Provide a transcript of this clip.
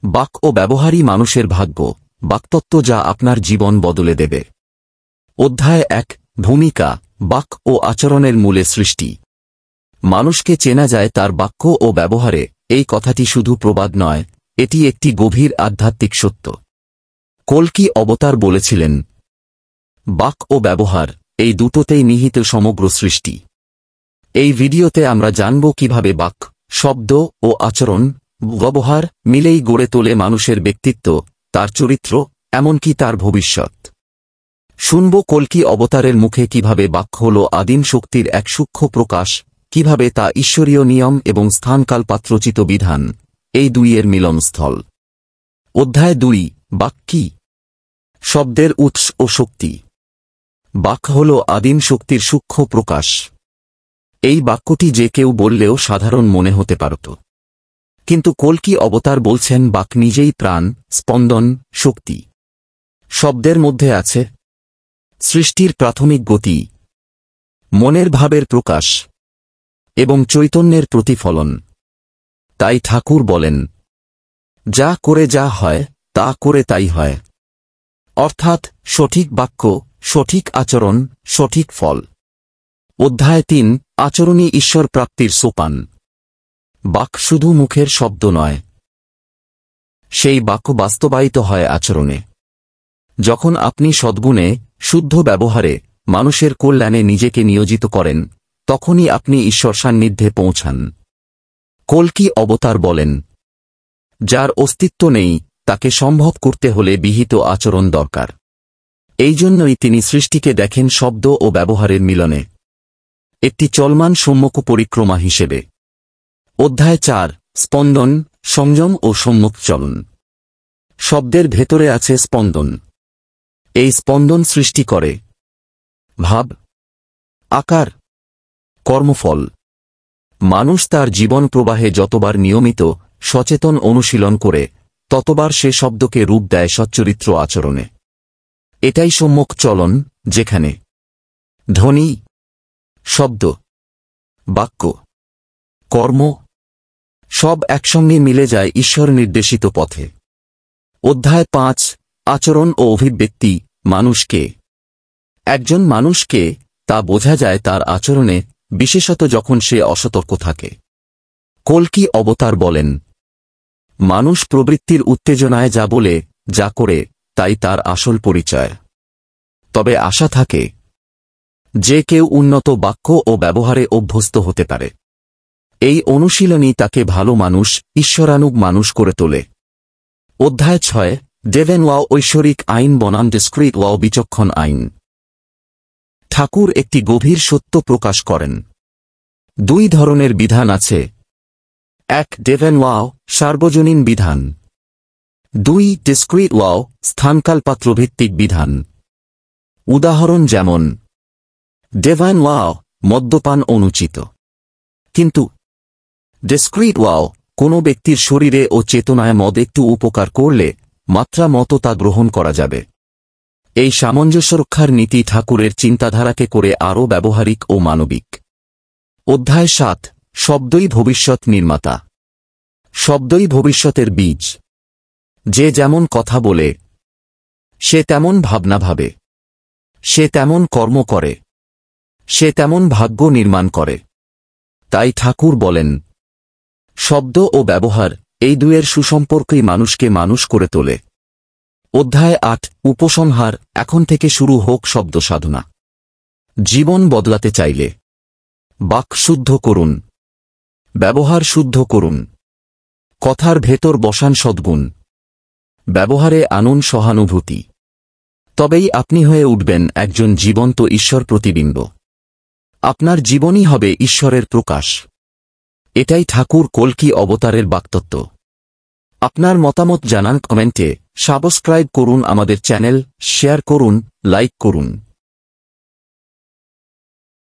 বাক ও ব্যবহারই মানুষের ভাগ্য, বাক্তত্ত্ব যা আপনার জীবন বদলে দেবে। অধ্যায় 1, ভূমিকা, বাক ও আচরণের মূলে সৃষ্টি। মানুষকে চেনা যায় তার বাক্য ও ব্যবহারে, এই কথাটি শুধু প্রবাদ নয়, এটি একটি গভীর আধ্যাত্মিক সত্য। কল্কি অবতার বলেছিলেন, বাক ও ব্যবহার, এই দুটোতেই নিহিত সমগ্র সৃষ্টি। এই ভিডিওতে আমরা জানব কিভাবে বাক, শব্দ ও আচরণ, ব্যবহার মিলেই গড়ে তোলে মানুষের ব্যক্তিত্ব, তার চরিত্র, এমনকি তার ভবিষ্যৎ। শুনব কল্কি অবতারের মুখে কিভাবে বাক হল আদিম শক্তির এক সূক্ষ্ম প্রকাশ, কিভাবে তা ঈশ্বরীয় নিয়ম এবং স্থানকাল পাত্রচিত বিধান, এই দুইয়ের মিলনস্থল। অধ্যায় 2, বাক কি? শব্দের উৎস ও শক্তি। বাক হল আদিম শক্তির সূক্ষ্ম প্রকাশ। এই বাক্যটি যে কেউ বললেও সাধারণ মনে হতে পারত, কিন্তু কল্কি অবতার বলছেন বাক নিজেই প্রাণ, স্পন্দন, শক্তি। শব্দের মধ্যে আছে সৃষ্টির প্রাথমিক গতি, মনের ভাবের প্রকাশ এবং চৈতন্যের প্রতিফলন। তাই ঠাকুর বলেন, যা করে যা হয়, তা করে তাই হয়। অর্থাৎ সঠিক বাক্য, সঠিক আচরণ, সঠিক ফল। অধ্যায় 3, আচরণই ঈশ্বর প্রাপ্তির সোপান। বাক শুধু মুখের শব্দ নয়, সেই বাক্য বাস্তবায়িত হয় আচরণে। যখন আপনি সদ্গুণে, শুদ্ধ ব্যবহারে, মানুষের কল্যাণে নিজেকে নিয়োজিত করেন, তখনই আপনি ঈশ্বর সান্নিধ্যে পৌঁছান। কল্কি অবতার বলেন, যার অস্তিত্ব নেই তাকে সম্ভব করতে হলে বিহিত আচরণ দরকার। এই জন্যই তিনি সৃষ্টিকে দেখেন শব্দ ও ব্যবহারের মিলনে, একটি চলমান সম্মুখ পরিক্রমা হিসেবে। অধ্যায় 4, স্পন্দন, সংযম ও সম্মুখ চলন। শব্দের ভেতরে আছে স্পন্দন। এই স্পন্দন সৃষ্টি করে ভাব, আকার, কর্মফল। মানুষ তার জীবন প্রবাহে যতবার নিয়মিত, সচেতন অনুশীলন করে, ততবার সে শব্দকে রূপ দেয় সচ্চরিত্র আচরণে। এটাই সম্মুখ চলন, যেখানে ধ্বনি, শব্দ, বাক্য, কর্ম সব একসঙ্গে মিলে যায় ঈশ্বর নির্দেশিত পথে। অধ্যায় 5, আচরণ ও অভিব্যক্তি, মানুষকে। একজন মানুষকে তা বোঝা যায় তার আচরণে, বিশেষত যখন সে অসতর্ক থাকে। কল্কি অবতার বলেন, মানুষ প্রবৃত্তির উত্তেজনায় যা বলে, যা করে, তাই তার আসল পরিচয়। তবে আশা থাকে যে কেউ উন্নত বাক্য ও ব্যবহারে অভ্যস্ত হতে পারে। এই অনুশীলনই তাকে ভালো মানুষ, ঈশ্বরানুগ মানুষ করে তোলে। অধ্যায় 6, ডেভেন ওয়াও, ঐশ্বরিক আইন বনাম ডিসক্রিট ওয়াও, বিচক্ষণ আইন। ঠাকুর একটি গভীর সত্য প্রকাশ করেন। 2 ধরনের বিধান আছে। 1, ডেভেন ওয়াও, সার্বজনীন বিধান। 2, ডিসক্রিট ওয়াও, স্থানকাল পাত্রভিত্তিক বিধান। উদাহরণ যেমন, ডেভাইন ওয়াও, মদ্যপান অনুচিত, কিন্তু ডিসক্রিট ওয়াও, কোনো ব্যক্তির শরীরে ও চেতনায় মদ একটু উপকার করলে মাত্রা মতো তা গ্রহণ করা যাবে। এই সামঞ্জস্য রক্ষার নীতি ঠাকুরের চিন্তাধারাকে করে আরও ব্যবহারিক ও মানবিক। অধ্যায় 7, শব্দই ভবিষ্যৎ নির্মাতা। শব্দই ভবিষ্যতের বীজ। যে যেমন কথা বলে, সে তেমন ভাবনা ভাবে, সে তেমন কর্ম করে, সে তেমন ভাগ্য নির্মাণ করে। তাই ঠাকুর বলেন, শব্দ ও ব্যবহার, এই দুয়ের সুসম্পর্কই মানুষকে মানুষ করে তোলে। অধ্যায় 8, উপসংহার, এখন থেকে শুরু হোক শব্দ সাধনা। জীবন বদলাতে চাইলে বাক শুদ্ধ করুন, ব্যবহার শুদ্ধ করুন। কথার ভেতর বসান সদ্গুণ, ব্যবহারে আনুন সহানুভূতি। তবেই আপনি হয়ে উঠবেন একজন জীবন্ত ঈশ্বর প্রতিবিম্ব। আপনার জীবনই হবে ঈশ্বরের প্রকাশ। এটাই ঠাকুর কল্কি অবতারের বাক্তত্ত্ব। আপনার মতামত জানান কমেন্টে, সাবস্ক্রাইব করুন আমাদের চ্যানেল, শেয়ার করুন, লাইক করুন।